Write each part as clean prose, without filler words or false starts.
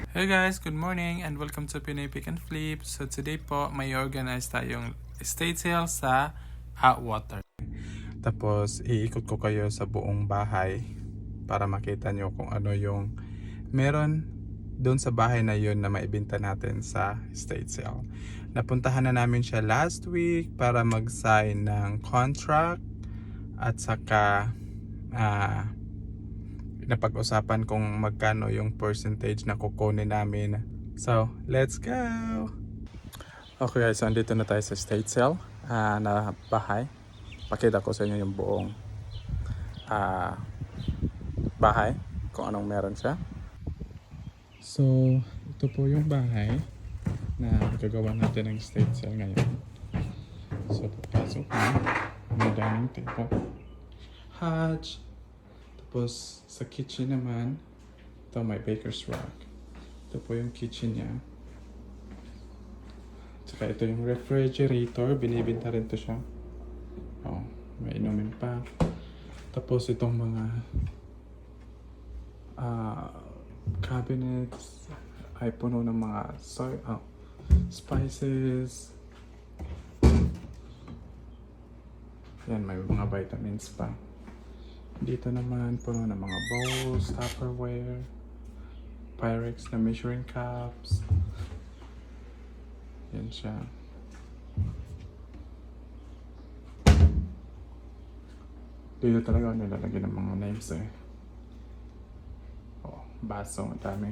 Hey guys, good morning and welcome to Pinoy Pick and Flip. So today po, may organize tayong estate sale sa Atwater. Tapos iikot ko kayo sa buong bahay para makita nyo kung ano yung meron doon sa bahay na yun na maibenta natin sa estate sale. Napuntahan na namin siya last week para mag-sign ng contract at saka napag-usapan kung magkano yung percentage na kukunin namin. So, let's go! Okay guys, so andito na tayo sa estate sale na bahay. Pakita ko sa inyo yung buong bahay, kung anong meron siya. So, ito po yung bahay na gagawa natin ng estate sale ngayon. So, papasok na. May dining table. Hatch. Tapos sa kitchen naman, ito may baker's rack. Ito po yung kitchen niya. Tsaka ito yung refrigerator, binibenta rin to siya. Oh, may inumin pa. Tapos itong mga cabinets ay puno ng mga spices. Yan, may mga vitamins pa. Dito naman, puno ng mga bowls, Tupperware, Pyrex na measuring cups. Yan siya. Dito talaga nilalagay ng mga names eh. Oh, baso, ang dami.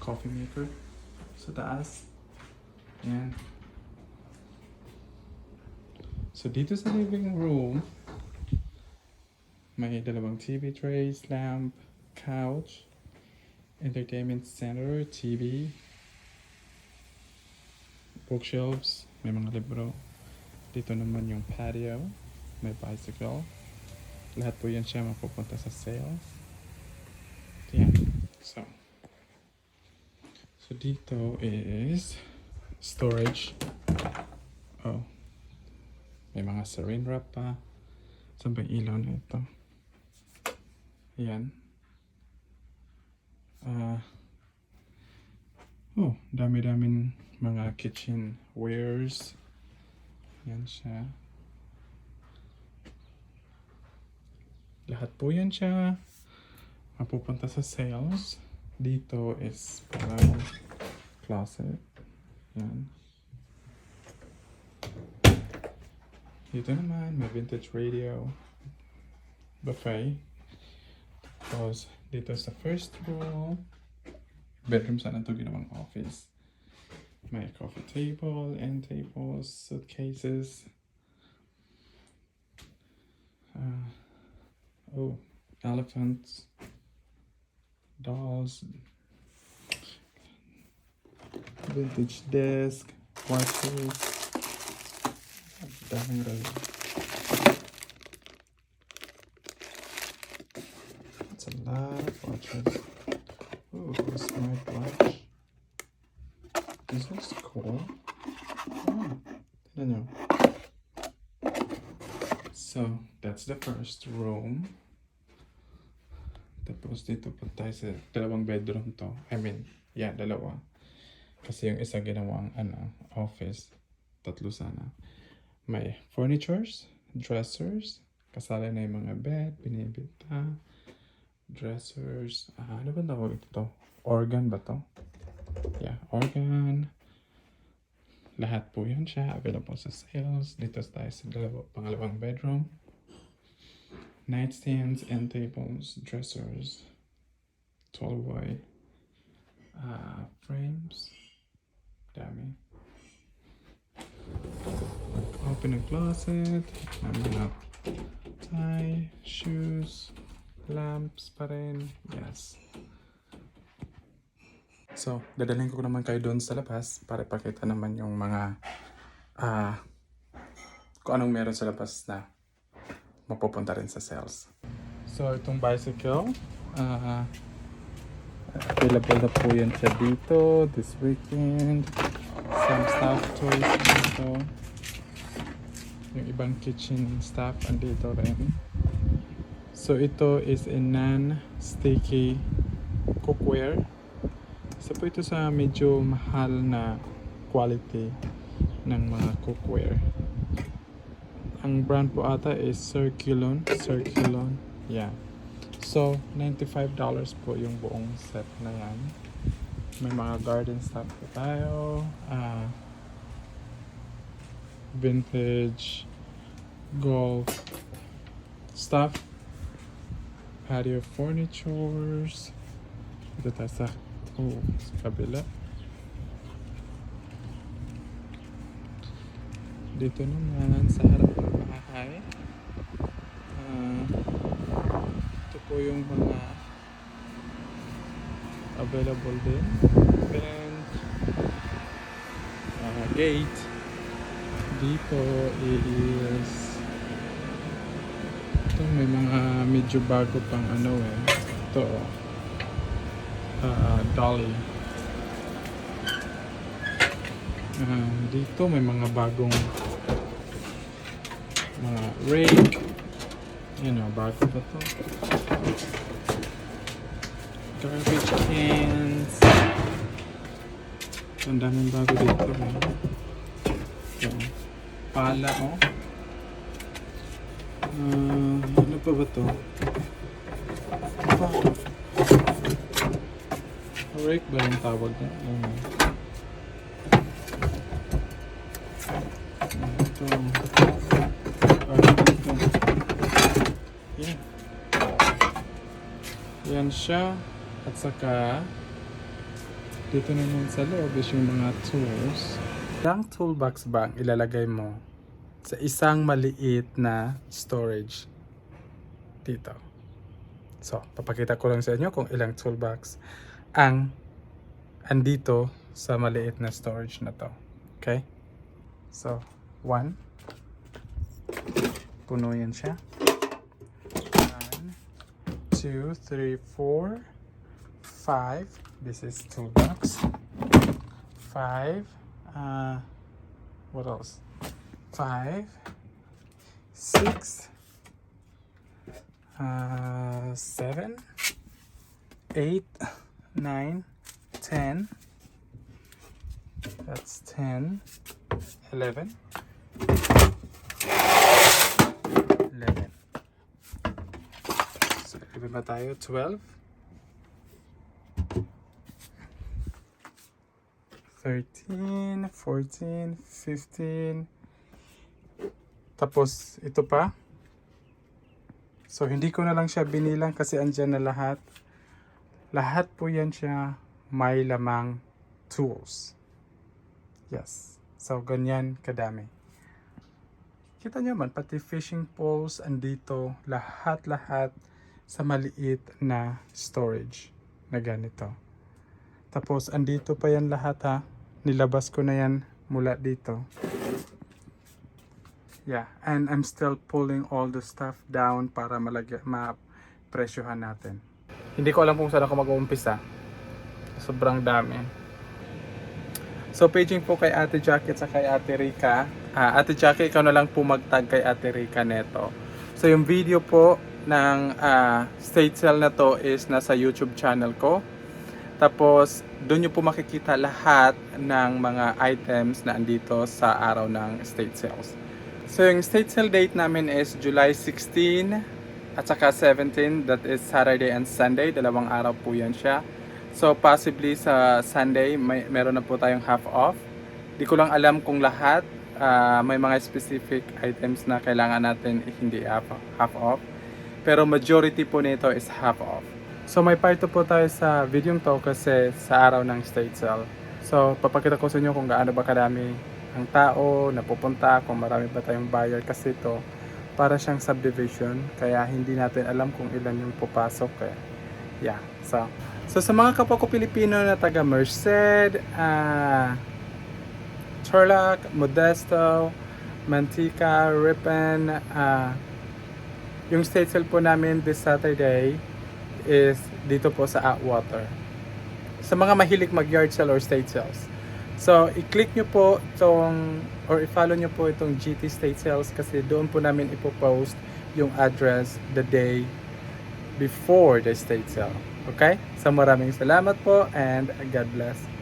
Coffee maker sa taas. Yan. So dito sa living room, may dalawang TV trays, lamp, couch, entertainment center, TV, bookshelves, may mga libro. Dito naman yung patio, may bicycle. Lahat po yan siya mapupunta sa sales. Yan. So dito is storage. Oh, may mga saran wrap pa. Saan ba yung ilaw na ito? Ayan. Dami-daming mga kitchen wares. Ayan siya. Lahat po yan siya mapupunta sa sales. Dito is parang closet. Ayan. Dito naman, may vintage radio, buffet. Tapos, dito sa first room, bedroom sana ito ginawang office. May coffee table, end tables, suitcases. Elephants, dolls, vintage desk, watches. Daming rin. That's a lot of watches. Ooh, a smart watch. This looks cool. Oh, tignan nyo. So, that's the first room. Tapos dito po tayo sa dalawang bedroom to. Dalawa. Kasi yung isa ginawang office. Tatlo sana. May furnitures, dressers. Kasali na yung mga bed, binibenta. Dressers. Ano ba tawag ito? Organ ba to? Yeah, organ. Lahat po yun siya. Available sa sales. Dito tayo sa pangalawang bedroom. Nightstands, end tables, dressers. Tallboy. Frames. Dami. Open a closet. Have tie, shoes, lamps pa rin. Yes. So, dadalhin ko naman kayo doon sa labas para ipakita naman yung mga kung anong meron sa labas na mapupunta rin sa sales. So, itong bicycle, available na po yan siya dito this weekend. Some staff toys dito. Yung ibang kitchen staff andito rin. So ito is a non-sticky cookware. Isa po ito sa medyo mahal na quality ng mga cookware. Ang brand po ata is Circulon. Yeah. So, $95 po yung buong set na yan. May mga garden stuff po tayo. Vintage golf stuff. Patio furnitures. Ito tayo sa kabila. Dito naman sa harap ng bahay. Ito po yung mga available din. And gate dito is ito, may mga medyo bago pang ano ito dolly. Dito may mga bagong mga rake, bago pa to. Garbage cans. Ang daming bago dito. Pala, ano pa ba to? Rake ba yung tawag niya? Ito. Yan siya. At saka dito naman sa loob is yung mga tools. Ang toolbox ba ilalagay mo sa isang maliit na storage dito. So, papakita ko lang sa inyo kung ilang toolbox ang andito sa maliit na storage na to. Okay? So, 1. Puno yan siya. 1, 2, 3, 4, 5. This is toolbox. 5. What else? 5, 6, 7, 8, 9, 10. That's 10, 11. 11. So, iba ba tayo? 12. 13, 14, 15. Tapos, ito pa. So, hindi ko na lang siya binilang kasi andyan na lahat. Lahat po yan siya may lamang tools. Yes. So, ganyan kadami. Kita nyo man, pati fishing poles andito. Lahat-lahat sa maliit na storage na ganito. Tapos, andito pa yan lahat ha. Nilabas ko na yan mula dito. Yeah, and I'm still pulling all the stuff down para ma-presyohan natin. Hindi ko alam kung saan ako mag-uumpisa. Sobrang dami. So, paging po kay Ate Jackie at kay Ate Rica. Ate Jackie, ikaw na lang po mag-tag kay Ate Rica neto. So, yung video po ng state sale na to is nasa YouTube channel ko. Tapos, doon nyo po makikita lahat ng mga items na andito sa araw ng state sales. So, yung state sale date namin is July 16 at saka 17. That is Saturday and Sunday. Dalawang araw po yan siya. So, possibly sa Sunday, meron na po tayong half off. Di ko lang alam kung lahat. May mga specific items na kailangan natin hindi half off. Pero majority po nito is half off. So, may part po tayo sa video to kasi sa araw ng state sale. So, papakita ko sa inyo kung gaano ba kadami ang tao na pupunta, kung marami ba tayong buyer kasi ito para siyang subdivision. Kaya hindi natin alam kung ilan yung pupasok. Yeah. So sa mga kapwa ko Pilipino na taga Merced, Turlock, Modesto, Mantika, Ripon, yung state sale po namin this Saturday is dito po sa Atwater. Sa mga mahilig mag-yard sale or state sales. So, i-click nyo po itong, or i-follow nyo po itong GT State Sales kasi doon po namin ipopost yung address the day before the state sale. Okay? So maraming salamat po and God bless.